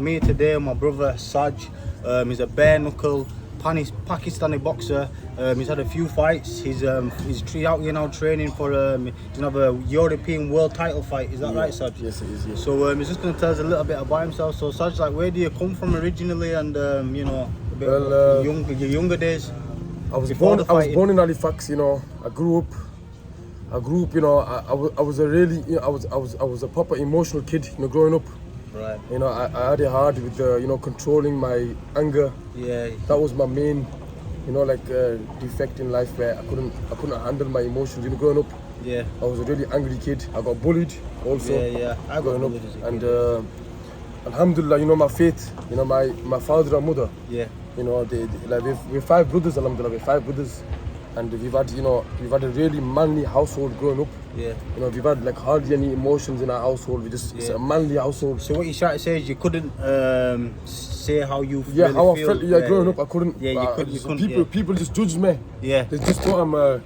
Me today, my brother Saj, he's a Bareknuckle Pakistani boxer. He's had a few fights. He's out here now training for he's gonna have a European world title fight. Is that right, Saj? Yes, it is. Yeah. So he's just gonna tell us a little bit about himself. So Saj, like, where do you come from originally, and you know, a bit of your younger days? I was born in Halifax. You know, I grew up. You know, I was a really, you know, I was a proper emotional kid. You know, growing up. Right. You know, I had it hard with you know, controlling my anger. Yeah. That was my main, you know, like defect in life, where I couldn't handle my emotions. You know, growing up. Yeah. I was a really angry kid. I got bullied also. Yeah. I got bullied as a kid. And alhamdulillah, you know, my faith. You know, my father and mother. Yeah. You know, they like we're 5 brothers. Alhamdulillah, we're 5 brothers. And we've had a really manly household growing up. Yeah. You know, we've had like hardly any emotions in our household. It's a manly household. So what you're trying to say is you couldn't say how you yeah, really how feel. I felt. Yeah, growing up, I couldn't. Yeah, you couldn't. People just judged me. Yeah. They just thought I'm a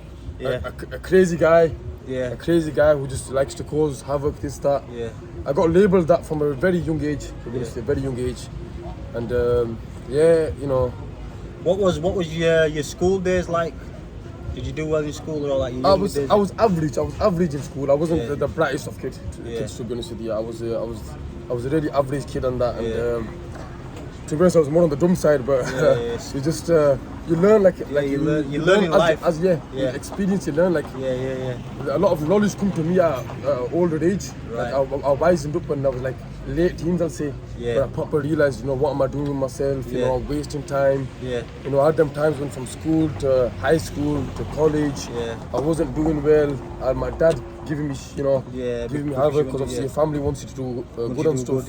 crazy guy. Yeah. A crazy guy who just likes to cause havoc, this, that. Yeah. I got labelled that from a very young age. To be honest, a very young age. And yeah, you know. What was your school days like? Did you do well in school or like? I was average. I was average in school. I wasn't the brightest of kids. To be honest with you, I was a really average kid on that. And to be honest, I was more on the dumb side. But you just you learn you learn in life. You experience. You learn a lot of knowledge come to me at older age. Right. Like I wisened up when I was like late teens, I'll say. Yeah. But I properly realised, you know, what am I doing with myself? You know, I'm wasting time. Yeah. You know, I had them times when from school to high school to college, I wasn't doing well. And my dad giving me, you know, giving me havoc because obviously your family wants you to do good and stuff.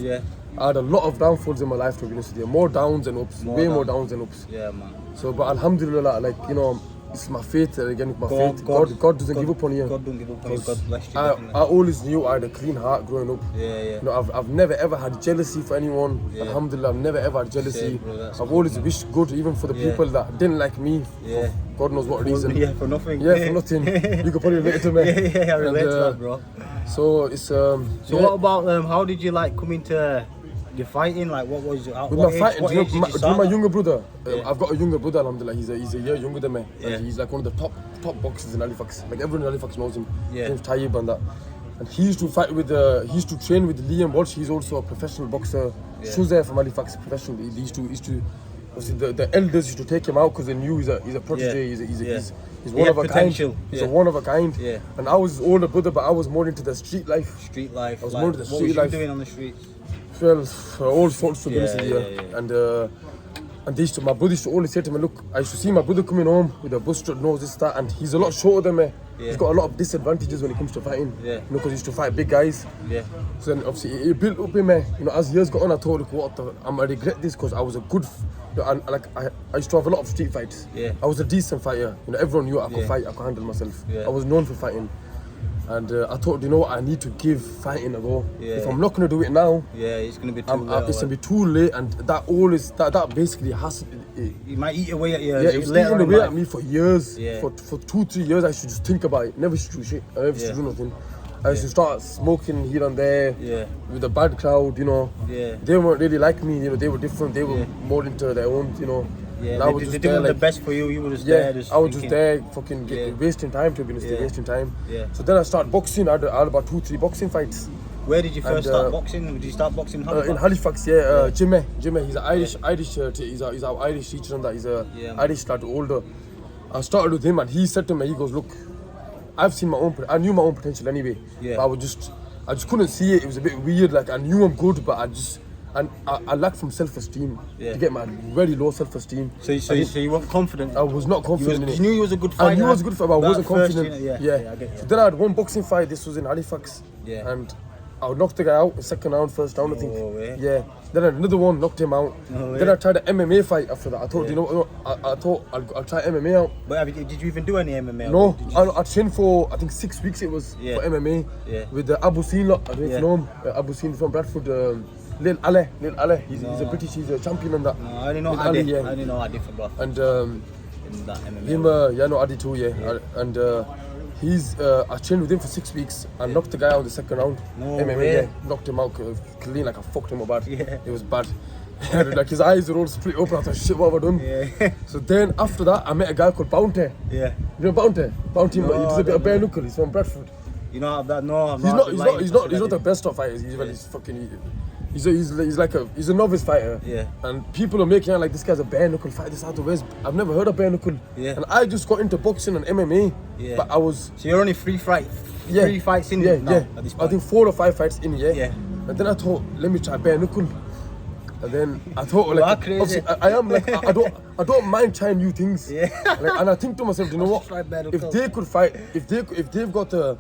I had a lot of downfalls in my life, to be honest with you. More downs than ups, more downs than ups. Yeah, man. So, but alhamdulillah, like, you know, it's my faith, again, my faith. God doesn't give up on you. God don't give up on you. God bless you. I always knew I had a clean heart growing up. Yeah. You know, I've never ever had jealousy for anyone. Alhamdulillah, I've never ever had jealousy. Same, bro, I've always wished good, even for the people that didn't like me. For God knows what reason. Yeah, for nothing. Yeah, for nothing. You could probably relate to me. Yeah, I relate to that, bro. So it's So what about how did you like come into your fighting? Like, what was your with my fighting? Do you know my younger brother? Yeah. I've got a younger brother. Alhamdulillah, he's a year younger than me. Yeah. And he's like one of the top boxers in Halifax. Like everyone in Halifax knows him. Yeah. His name's Tayyib and that. And he used to fight with he used to train with Liam Walsh. He's also a professional boxer. Yeah. Shuzair from Halifax, professional. He used to obviously the elders used to take him out because they knew he's a protege. He's one of a kind. He's a one of a kind. Yeah. And I was his older brother, but I was more into the street life. Street life. I was more into the street life. What was you doing on the streets? Well, all sorts to be honest with you. Yeah. And my brother used to always say to me, look, I used to see my brother coming home with a bust-strut nose, this, that, and he's a lot shorter than me. Yeah. He's got a lot of disadvantages when it comes to fighting. Yeah. You know, because he used to fight big guys. Yeah. So then obviously it built up in me. You know, as years got on, I thought, look, I regret this because I was a good, and like I used to have a lot of street fights. Yeah. I was a decent fighter. You know, everyone knew I could fight, I could handle myself. Yeah. I was known for fighting. And I thought, you know what, I need to give fighting a go. Yeah. If I'm not going to do it now, it's going to be too late. it's going to be too late, and that basically has to be... You might eat away at you. Yeah, it was eating away at me for years. Yeah. For 2-3 years, I used to just think about it. Never used to do shit. I never used to do nothing. I used to start smoking here and there with a bad crowd, you know. Yeah. They weren't really like me, you know, they were different. They were more into their own, you know. Yeah, they did the best for you. You were just there. I was just there, fucking wasting time, to be honest, wasting time. Yeah. So then I started boxing. I had about 2-3 boxing fights. Where did you first start boxing? Did you start boxing in Halifax? In Halifax, Jimmy. He's an Irish. He's our Irish teacher, and that he's a Irish lad, older. I started with him, and he said to me, he goes, look, I knew my own potential anyway. Yeah. But I just couldn't see it. It was a bit weird. Like I knew I'm good, but I lacked from self-esteem. To get my very low self-esteem. So you weren't confident? I was not confident in it. You knew you was a good fighter? I knew I was a good fighter, but I wasn't confident. I get you. So then I had one boxing fight. This was in Halifax. Yeah. And I knocked the guy out in second round, first round, I think. Yeah. Then I had another one, knocked him out. Then I tried an MMA fight after that. I thought, you know what, I thought I'll try MMA out. But did you even do any MMA? No, I trained for, I think 6 weeks it was, for MMA. With Abu Seen lot. I don't know if you know him. Abu Seen from Bradford. Lil Ale. He's a British, he's a champion on that. No, I only know Adi. I only know Adi from Bradford. And in that MMA. I know Adi too, And I trained with him for 6 weeks and knocked the guy out in the second round. No MMA, way. yeah, knocked him out clean, like I fucked him up bad. Yeah. It was bad. Like his eyes were all split open. I thought, shit, what have I done? Yeah. So then after that, I met a guy called Bounty. Yeah. You know Bounty? Bounty, No, he does a bit of bare knuckle. He's from Bradford. You know that? No, I'm He's not. not the best of fighters. He's a novice fighter. Yeah. And people are making out like this guy's a bare knuckle fighter. This out the West. I've never heard of bare knuckle. Yeah. And I just got into boxing and MMA. Yeah. But I was So you're only three fights in now, at this I point. think 4 or 5 fights in. Yeah. Yeah. And then I thought, let me try bare knuckle. And then I thought, You are like, crazy. obviously, I am like, I don't mind trying new things. Yeah. Like, and I think to myself, you know what? Try bare If knuckle. they could fight, if they've got the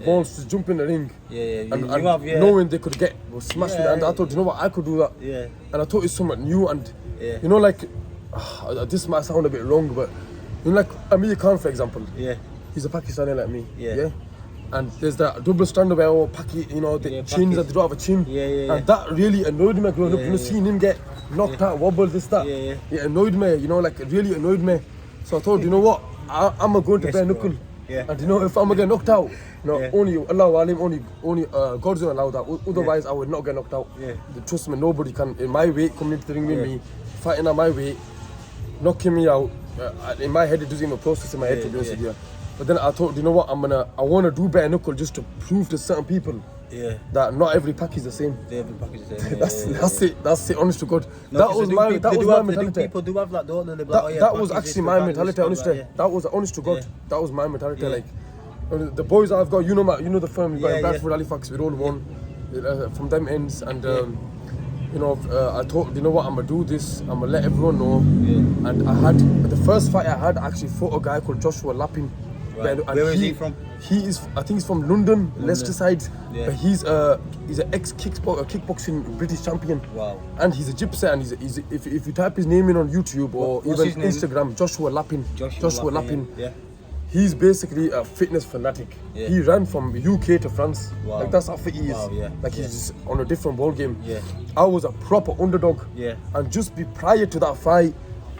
balls to jump in the ring, Yeah. and You have, yeah. knowing they could get smashed with it, and I thought, you know what? I could do that. Yeah. And I thought it's something new, and Yeah. you know, like, this might sound a bit wrong, but you know, like Amir Khan, for example. Yeah. He's a Pakistani like me. Yeah. And there's that double standard where you know, the chins that they don't have a chin. Yeah. And that really annoyed me growing up. You know, seeing him get knocked out, wobble, this, that. Yeah. It annoyed me, you know, like it really annoyed me. So I thought, you know what? I'm gonna go into bare knuckle. Yeah. And you know, if I'm gonna get knocked out, you know, Yeah. only God's gonna allow that. Otherwise, I would not get knocked out. Yeah. Trust me, nobody can in my weight coming into the ring with me, fighting at my weight, knocking me out. In my head, it doesn't even process in my head to be honest with you. But then I thought, you know what? I wanna do bare knuckle just to prove to certain people that not every pack is the same. Every pack is the same. That's it. Honest to God, No, that 'cause was they do my people- they do my have- they do- mentality. People do have that, don't they? They're like, oh, yeah, That pack was is actually this, my pack is mentality. this, Honestly, yeah. that was honest to God. Yeah. That was my mentality. Yeah. Like the boys I've got, you know the firm we got in Yeah, Bradford, Halifax, we're all one from them ends, and you know, I thought, you know what, I'm gonna do this. I'm gonna let everyone know. Yeah. And I had the first fight I had actually fought a guy called Joshua Lappin. Right. And Where is he from? He is, I think he's from London, Leicester side. Yeah. But he's an ex-kickboxing British champion. Wow. And he's a gypsy, and he's if you type his name in on YouTube or What's even his name? Instagram, Joshua Lappin. Joshua Lappin. Yeah. He's basically a fitness fanatic. Yeah. He ran from UK to France. Wow. Like that's how fit he is. Wow, yeah. Like he's just on a different ball game. Yeah. I was a proper underdog. Yeah. And just prior to that fight,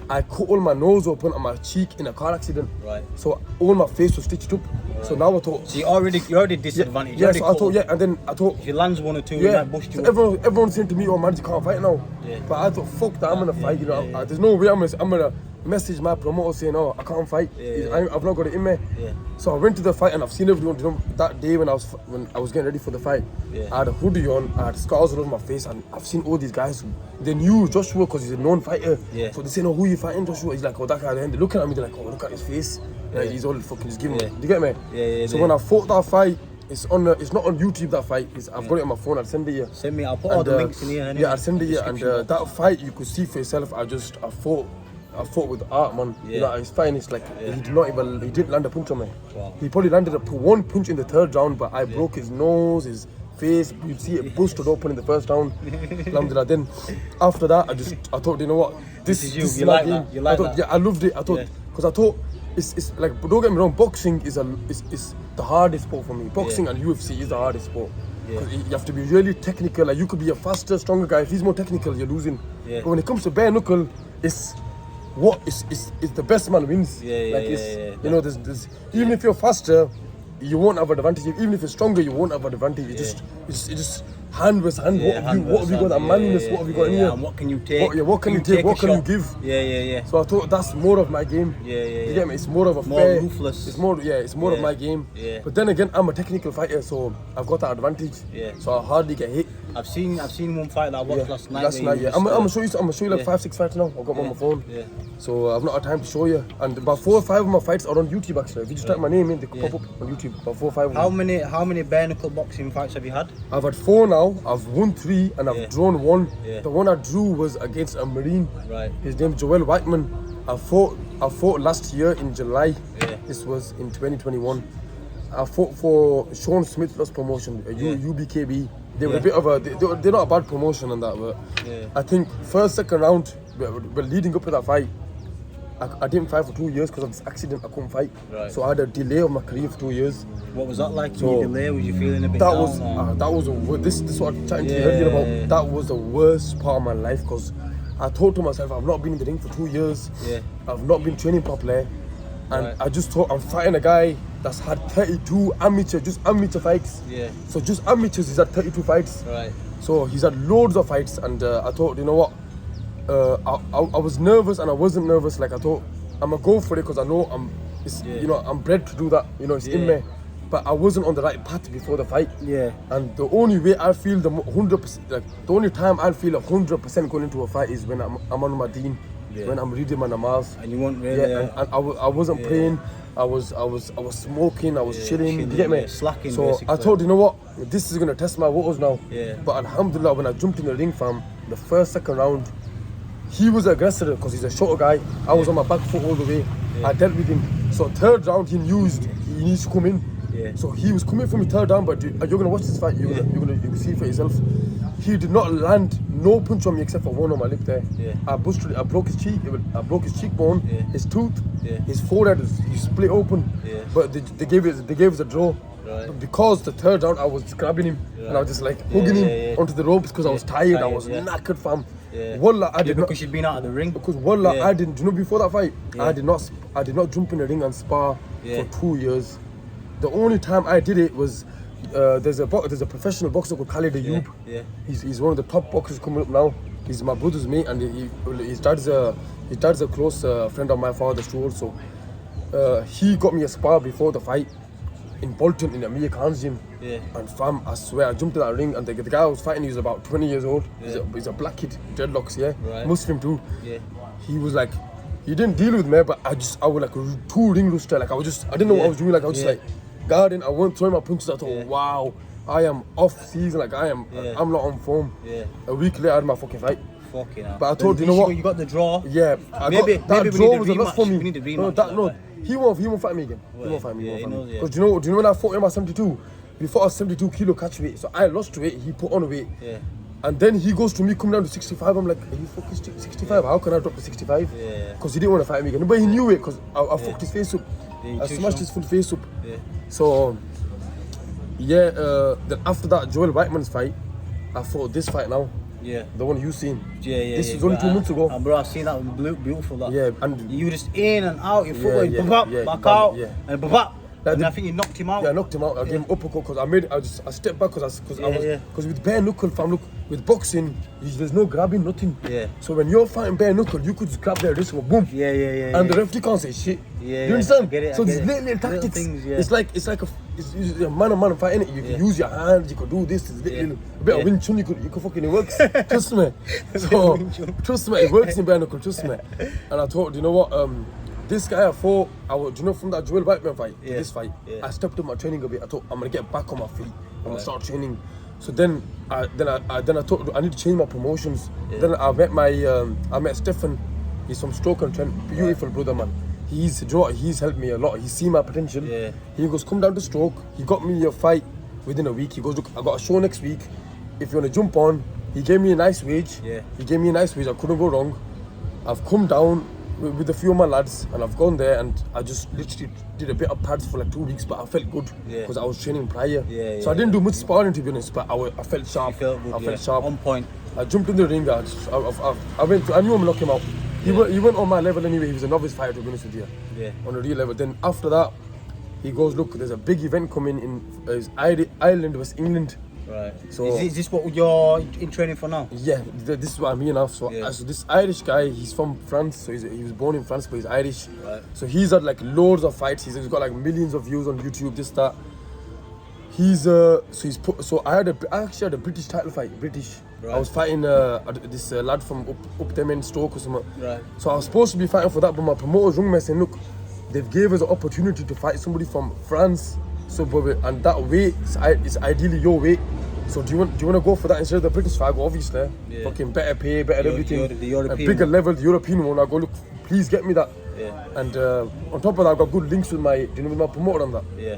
I cut all my nose open and my cheek in a car accident. Right. So all my face was stitched up. Right. So now I thought. So you're already disadvantaged. Yeah. So I thought, and then I thought. If he lands one or two, Yeah. might bust So you. everyone's saying to me, "Oh man, you can't fight now." Yeah. But I thought, "Fuck that, I'm gonna fight." You know, there's no way I'm gonna message my promoter saying, "Oh, I can't fight. I've not got it in me." Yeah. So I went to the fight and I've seen everyone. You know, that day when I was getting ready for the fight, I had a hoodie on, I had scars all over my face, and I've seen all these guys. They knew Joshua because he's a known fighter. Yeah. So they say, "No, who you fighting, Joshua?" He's like, "Oh, that guy." And they're looking at me. They're like, "Oh, look at his face. He's all fucking just giving me." Do you get me? Yeah. So when I fought that fight, it's not on YouTube. That fight, I've got it on my phone. I'll send it you. Send me. I'll put all the links in here. Anyway. Yeah, I'll send it you. And that fight, you could see for yourself. I fought with art, man. Yeah. You know, his fighting is like he didn't land a punch on me. Wow. He probably landed one punch in the third round, but I broke his nose, his face. You'd see it busted open in the first round. Alhamdulillah. Then after that, I thought, you know what, this is you. This You is my like game. that. You like I thought, that. Yeah, I loved it. I thought because I thought it's like, don't get me wrong, boxing is the hardest sport for me. Boxing and UFC is the hardest sport. Because you have to be really technical. Like you could be a faster, stronger guy. If he's more technical, you're losing. Yeah. But when it comes to bare knuckle, it's the best man wins. You know, there's even if you're faster, you won't have an advantage. Even if you're stronger, you won't have an advantage. It's just hand versus hand. What have you got? That manliness. What have you got in here? And what can you take? What can you take? What can you give? Yeah. So I thought that's more of my game. You get me? It's more of a More fair. ruthless. It's more of my game. Yeah. But then again, I'm a technical fighter, so I've got that advantage. Yeah. So I hardly get hit. I've seen one fight that I watched last night. Last night, I'm gonna show you like 5-6 fights now. I've got them on my phone. Yeah. So I've not had time to show you. And about 4 or 5 of my fights are on YouTube actually. If you just type my name in, they can pop up on YouTube. About 4 or 5 of them. How many bare knuckle boxing fights have you had? I've had 4 now. I've won 3 and I've drawn 1. Yeah. The one I drew was against a Marine. Right. His name's Joel Whiteman. I fought last year in July. Yeah. This was in 2021. I fought for Sean Smith Plus promotion, UBKB. They were a bit of they're not a bad promotion on that, but I think first, second round, we're leading up to that fight. I didn't fight for 2 years because of this accident. I couldn't fight. Right. So I had a delay of my career for 2 years. What was that like? So, delay? Was you feeling a bit that down? was this is what I'm chatting to you earlier about. That was the worst part of my life because I thought to myself, I've not been in the ring for 2 years. Yeah. I've not been training properly. And Right. I just thought I'm fighting a guy that's had 32 amateur fights. Yeah. So just amateurs, he's had 32 fights. Right. So he's had loads of fights, and I thought, you know what? I was nervous, and I wasn't nervous. Like I thought, I'm gonna go for it because I know you know, I'm bred to do that. You know, it's in me. But I wasn't on the right path before the fight. Yeah. And the only way I feel 100%, like the only time I feel 100% going into a fight is when I'm on my deen, when I'm reading my namaz. And you weren't really. Yeah, and I wasn't praying. I was smoking. I was chilling. You get me? Slacking. So basically. I thought, you know what? This is gonna test my waters now. Yeah. But alhamdulillah, when I jumped in the ring, fam, the first, second round, he was aggressive because he's a shorter guy. I was on my back foot all the way. I dealt with him. So third round, he needs to come in. Yeah. So he was coming for me third down, but you're gonna watch this fight. You're gonna see for yourself. He did not land no punch on me except for one on my lip there. Yeah. I broke his cheek. I broke his cheekbone, his tooth, his forehead. He split open. Yeah. But they gave us a draw. Right. But because the third round I was grabbing him and I was just like hugging him onto the ropes because I was tired. I was knackered, fam. Yeah. Wallah, I did not. Because you'd been out of the ring. Because wallah, I didn't. You know, before that fight, I did not jump in the ring and spar for 2 years. The only time I did it was there's a professional boxer called Khalid Ayub. Yeah. He's one of the top boxers coming up now. He's my brother's mate, and his dad's a close friend of my father's too. Also, he got me a spar before the fight in Bolton in Amir Khan's gym. Yeah. And fam, I swear, I jumped in that ring, and the guy I was fighting, he was about 20 years old. He's a black kid, dreadlocks, Right. Muslim too. Yeah. He was like, he didn't deal with me, but I was like two ring rooster. Like I didn't know what I was doing. Like I was just like guarding. I wasn't throwing my punches. I thought, wow, I am off season. Like I'm not on form. Yeah. A week later, I had my fucking fight. Fucking hell. But I told you know what? You got the draw. Yeah, Maybe that we draw need a was a lot for rematch. me. We need a rematch. No, he won't fight me again. He won't fight me. Yeah, he knows, yeah. Because do you know when I fought him at 72, he fought at 72 kilo catch weight. So I lost weight. He put on weight. Yeah. And then he goes to me, come down to 65. I'm like, are you fucking 65? How can I drop to 65? Yeah. Because he didn't want to fight me again. But he knew it because I fucked his face up. Yeah, I smashed his full face up. Yeah. So, yeah, then after that Joel Whiteman's fight, I fought this fight now. Yeah. The one you seen. Yeah. This was only 2 months ago. And bro, I've seen that. It was beautiful. That. Yeah, and you were just in and out. Your foot Yeah, went yeah, back yeah, out, yeah. and bop. Like And the- I think you knocked him out. Yeah, I knocked him out. I gave him uppercut because I stepped back because Yeah. with bare knuckle, fam, look, with boxing, there's no grabbing, nothing. Yeah. So when you're fighting bare knuckle, you could just grab their wrist and go boom. Yeah. And the referee can't say shit. Yeah, You understand? I get it, I So get these it. little Little tactics. things, yeah. It's like a man on man fighting it. You can use your hands. You can do this. It's little, a bit of Wing Chun. You can fucking, it works. Trust me. So trust me, it works in bare knuckle. Trust me. And I thought, you know what? This guy I fought, do you know from that Joel Whiteman fight to this fight, I stepped up my training a bit. I thought I'm gonna get back on my feet. I'm gonna start training. So then I thought I need to change my promotions. Then I met Stefan. He's from Stoke-on-Trent. Beautiful brother, man. He's helped me a lot. He's seen my potential. Yeah. He goes, come down to Stoke. He got me a fight within a week. He goes, look, I got a show next week. If you wanna jump on, he gave me a nice wage. Yeah. He gave me a nice wage. I couldn't go wrong. I've come down with a few of my lads, and I've gone there, and I just literally did a bit of pads for like 2 weeks, but I felt good because I was training prior. So I didn't do much sparring, to be honest, but I felt sharp. You felt good, I felt sharp. On point. I jumped in the ring. I knew I'm knocking him out. He went on my level anyway. He was a novice fighter, to be honest with you. Yeah. On a real level. Then after that, he goes, look, there's a big event coming in Ireland, West England. Right. So is this what you're in training for now? yeah, this is what I'm here now. So, so this Irish guy, he's from France. So he was born in France, but he's Irish. Right. So he's had like loads of fights. He's got like millions of views on YouTube. This that. I actually had a British title fight. British. Right. I was fighting this lad from up them in Stoke or something. Right. So I was supposed to be fighting for that, but my promoters rung me and saying, look, they've gave us an opportunity to fight somebody from France. So, and that weight is ideally your weight. So do you want to go for that instead of the British fight? Well, obviously, fucking better pay, better everything, the European a bigger one. level, the European one. I go, look, please get me that. Yeah. And on top of that, I got good links with my promoter on that. Yeah.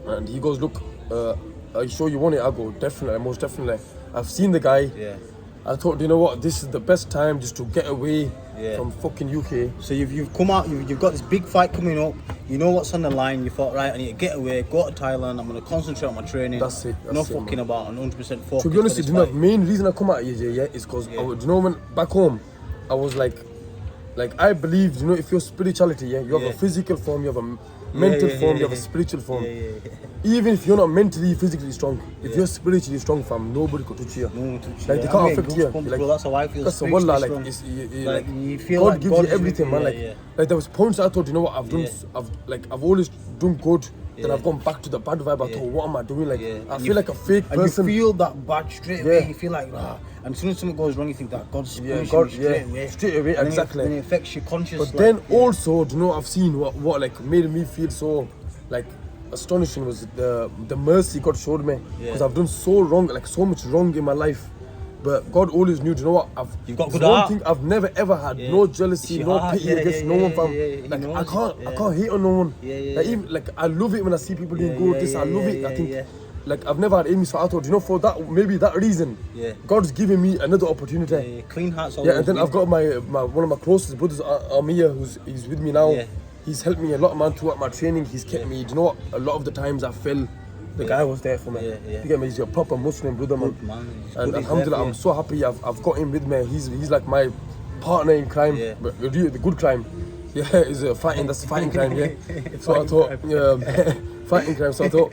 And he goes, look, are you sure you want it? I go, definitely, most definitely. I've seen the guy. Yeah. I thought, you know what, this is the best time just to get away Yeah. from fucking UK. So you've come out, you've got this big fight coming up, you know what's on the line, you thought, right, I need to get away, go to Thailand, I'm going to concentrate on my training. That's it, No that's it, fucking man. about, and 100% focus. To be honest, for the this fight. main reason I come out here is because, do you know, when back home, I was like, like I believe, you know, if your spirituality, you have a physical form, you have a mental form, you have a spiritual form. Even if you're not mentally, physically strong, if you're spiritually strong, fam, nobody could touch you. No one touch Like you. they I can't get affect you. goosebumps, Like, bro, that's how I feel. that's the wallah, like, strong. it's, Like, you feel God like gives God you is everything, with man. you, Like, like there was points I thought, you know what, I've done, Yeah. I've always done good. Then I've gone back to the bad vibe. I thought, what am I doing? Like, I feel like a fake person. And you feel that bad straight away. You feel like, and as soon as something goes wrong, you think that God's punishing you straight away. And exactly. Then it affects your conscious. But then also, do you know, I've seen what like made me feel so like astonishing was the mercy God showed me, because I've done so wrong, like so much wrong in my life. But God always knew, do you know what? You've got good one heart. thing I've never ever had, no jealousy, no pity against no one, fam. Like I can't hate on no one. Like even like I love it when I see people doing good. I love it. I think like I've never had enemies, so I thought, you know, for that maybe that reason, God's giving me another opportunity. Clean hearts. And then I've got my one of my closest brothers, Amir, he's with me now. He's helped me a lot, man, throughout my training. He's kept me. Do you know what? A lot of the times I fell, the guy was there for me. You get me? He's a proper Muslim brother, man. And alhamdulillah, I'm so happy I've got him with me. He's like my partner in crime, but really the good crime. Yeah, he's fighting. That's fighting crime. Yeah. So I thought, fighting crime. So I thought,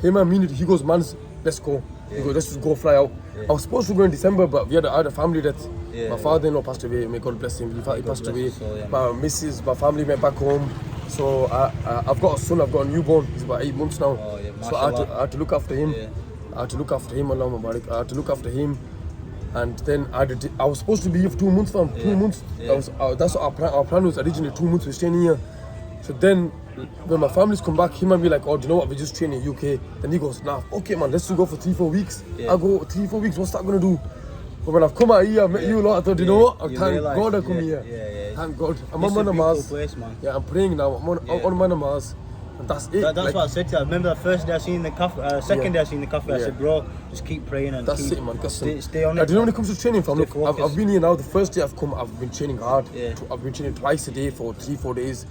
him and me, he goes, man, let's go. He goes, let's just go fly out. I was supposed to go in December, but we had a family death. My father-in-law passed away. May God bless him. He passed away. My missus, my family went back home. So I've got a son. I've got a newborn. He's about 8 months now. So I had to look after him. I had to look after him. Allah Mubarak. I had to look after him. And then I was supposed to be here for 2 months, fam. 2 months. That's what our plan was originally. 2 months. We're staying here. So then, when my family's come back, him and me like, oh, do you know what? We just train in UK. Then he goes, nah, okay, man. Let's just go for 3-4 weeks. I go 3-4 weeks. What's that gonna do? But when I've come out here, I met you lot. I thought, you know what? Thank God I come here. Thank God. I'm on my namaz. Yeah, I'm praying now. I'm on my namaz. And that's it. That's what I said to you. I remember the first day I seen the cafe, second day I seen the cafe, I said, bro, just keep praying and that's it, man. Stay on it. Do you know when it comes to training, fam? Look, I've been here now. The first day I've come, I've been training hard. I've been training twice a day for 3-4 days.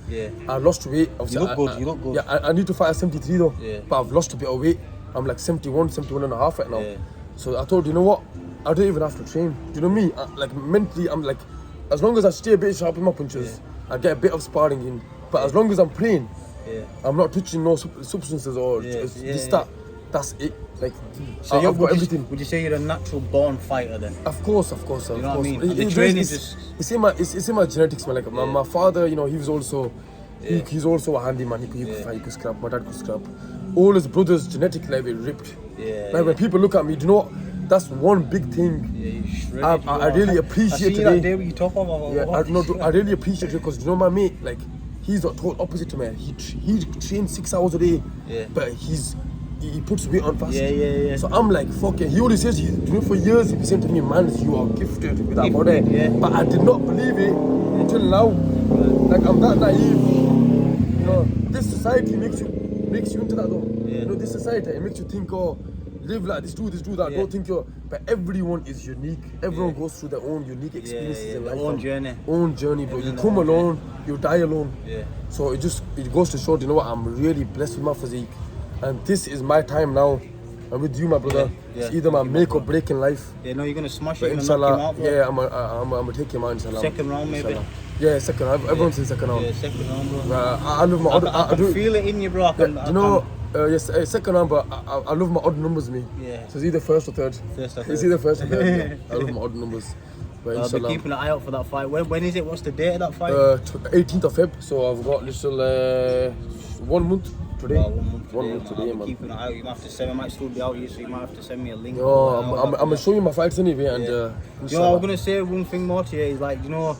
I lost weight. You look good. Yeah, I need to fight at 73 though. But I've lost a bit of weight. I'm like 71 and a half right now. So I thought, you know what? I don't even have to train. Do you know me? Like mentally, I'm like, as long as I stay a bit sharp in my punches, I get a bit of sparring in. But as long as I'm praying, I'm not touching no substances or that. That's it. Like, so I've got everything. Would you say you're a natural born fighter then? Of course. You know what I mean? The training it's in my genetics, man. Like my father, you know, he was also he's also a handyman. He could fight, he could scrap. My dad could scrap. All his brothers genetically like, ripped. Like when people look at me, do you know what? That's one big thing. I really appreciate today. That day when you talk about I really appreciate it because you know my mate, like he's the total opposite to me. He trains 6 hours a day, but he puts weight on fast. So I'm like, fuck it. He always says, you know, for years he's been saying to me, man, you are gifted with that body. But I did not believe it until now. Like I'm that naive. You know, this society makes you into that though. You know, this society, it makes you think, oh, live like this, do that. Don't think you're. But everyone is unique. Everyone goes through their own unique experiences in life. Own journey, bro. You come alone, you die alone. So it goes to show, you know what? I'm really blessed with my physique, and this is my time now. I'm with you, my brother. It's either my make or break in life. No, you're gonna smash but it. Inshallah, I'm gonna take him out, inshallah. Second round, maybe. Inshallah. Yeah, second round. Everyone's in second round. Second round, bro. I love my I can feel it in you, bro. Yes, second round, but I love my odd numbers, me. So it's either first or third. It's either first or third. I love my odd numbers. But I'll be keeping an eye out for that fight. When is it? What's the date of that fight? 18th of Feb. So I've got little 1 month today. 1 month today, man. Keeping an eye out. You might have to send. I might still be out here, so you might have to send me a link. No, I'm gonna show you my fights anyway, and you know, I'm gonna say one thing more to you is like, you know,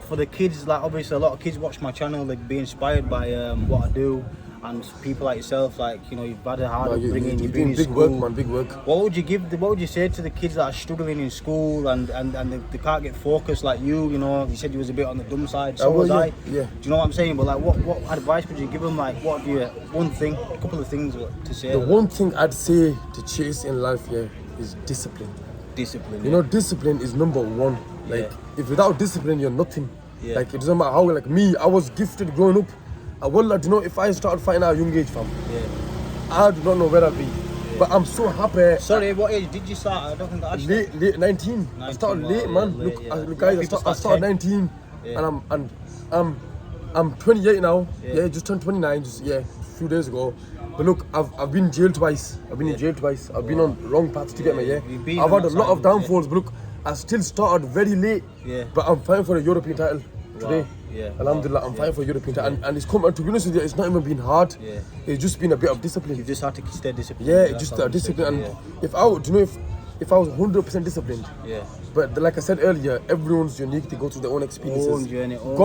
for the kids, like obviously a lot of kids watch my channel, like be inspired by what I do, and people like yourself, like, you know, you've had a hard upbringing, you're doing big work, man, big work. What would you say to the kids that are struggling in school and they can't get focused like you? You know, you said you was a bit on the dumb side, so was I. Do you know what I'm saying? But like, what advice would you give them? Like, what do you, a couple of things to say? The one thing I'd say to chase in life, is discipline. You know, discipline is number one. Like, if without discipline, you're nothing. Like, it doesn't matter how, like me, I was gifted growing up. I will not, you know, if I started fighting at a young age, fam, I do not know where I'd be. But I'm so happy. Sorry, what age did you start? I don't think I late 19. I started late, man. Look, guys, I started 19. and I'm 28 now. Yeah, just turned 29. Just a few days ago. But look, I've been jailed twice. I've been in jail twice. I've been on wrong paths to get me. Yeah, I've had a lot of downfalls. But look, I still started very late. Yeah. But I'm fighting for a European title today. Yeah. Alhamdulillah, I'm fighting for a European title, and it's come. And to be honest with you, it's not even been hard. Yeah. It's just been a bit of discipline. You just have to stay disciplined. Yeah, it's just discipline. And if I was 100% disciplined. Yeah. But like I said earlier, everyone's unique. They go through their own experiences. Own journey, own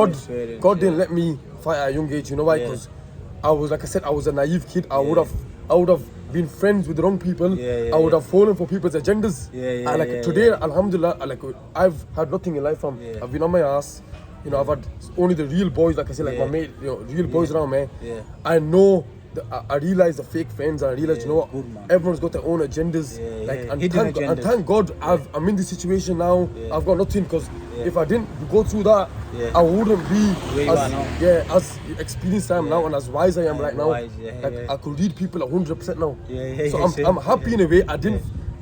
God didn't let me fight at a young age. You know why? Because I was, like I said, I was a naive kid. I would have been friends with the wrong people. I would have fallen for people's agendas. Today, alhamdulillah, I've had nothing in life. I've been on my ass. You know, I've had only the real boys, like I said, like my mate, you know, real boys around me. Yeah. I know. I realize the fake friends. I realize, you know what, everyone's got their own agendas. And thank God I'm in this situation now. I've got nothing, because if I didn't go through that, I wouldn't be as experienced I am now and as wise I am right now. I could lead people 100% now. So I'm happy in a way.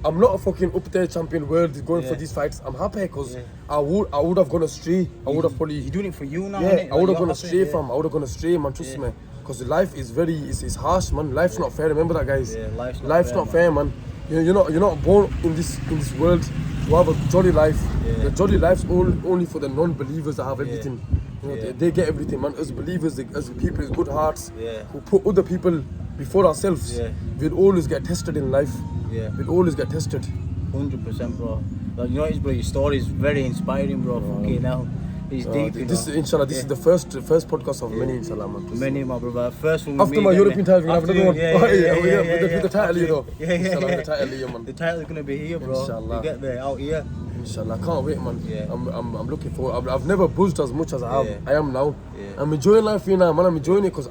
I'm not a fucking up there champion world going for these fights. I'm happy because I would have gone astray. I would have probably. You're doing it for you now. Yeah, I would have gone astray from. I would have gone astray, man. Trust me. Because life is it's harsh, man. Life's not fair. Remember that, guys. Yeah, life's not fair, man. You're not born in this world to have a jolly life. The jolly life's only for the non-believers that have everything. You know, they get everything, man. As believers, as people with good hearts, who put other people before ourselves, we'll always get tested in life. We'll always get tested. 100%, bro. But you know what, bro? Your story is very inspiring, bro. Fucking hell. It's deep, inshallah, this is the first podcast of many, inshallah, man. Many, my brother. First one. After my European title, we'll have another one. With the title, you know. Inshallah, with the title here, man. The title's gonna be here, bro. Inshallah. You get there, out here. Inshallah, I can't wait, man. I'm looking forward. I've never buzzed as much as I am now. I'm enjoying life here now, man. I'm enjoying it because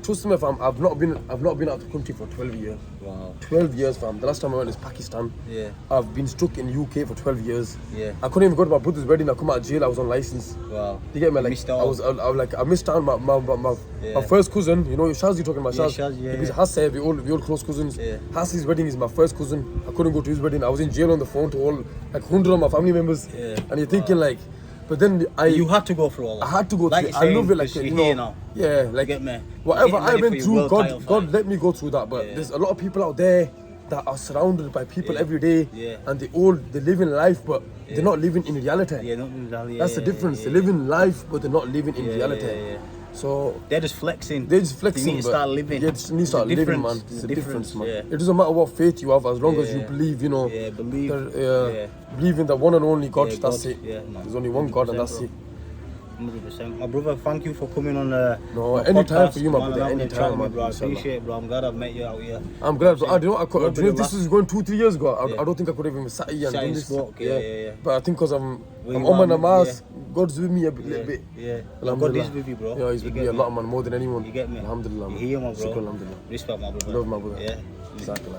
trust me, fam, I've not been out of the country for 12 years. Wow. 12 years, fam. The last time I went is Pakistan. Yeah. I've been stuck in UK for 12 years. Yeah. I couldn't even go to my brother's wedding. I come out of jail. I was on license. Wow. You get me? Like, I missed out. My first cousin. You know, Shaz, you talking about Shaz? He's Hassan. We all close cousins. Yeah. Hassan's wedding is my first cousin. I couldn't go to his wedding. I was in jail on the phone to all 100 of my family members. Yeah. And you're thinking like. But then you had to go through all that. I had to go through it. I love it, like, you know. Now. Yeah, like whatever I went through, God let me go through that. But there's a lot of people out there that are surrounded by people every day, and they live in life, but they're not living in reality. Yeah, not in reality. That's the difference. They live in life, but they're not living in reality. So they're just flexing. They need to start living. Yeah, just need to start living, man. It's a difference, man. It doesn't matter what faith you have, as long as you believe, you know. Yeah, believe in the one and only God. That's it. There's only one God, and that's it. 100%. My brother, thank you for coming on. No, anytime for you, my brother. Anytime, man. Bro. I appreciate it, bro. I'm glad I've met you out here. I'm glad, bro. This was going 2-3 years ago. I don't think I could even sat here and do this. Yeah. But I think because I'm on my namaz, God's with me a little bit. Yeah. God is with you, bro. Yeah, he's with me a lot, man. More than anyone. You get me? Alhamdulillah. You hear, my bro. Alhamdulillah. Respect, my brother. Love, my brother. Yeah. Exactly.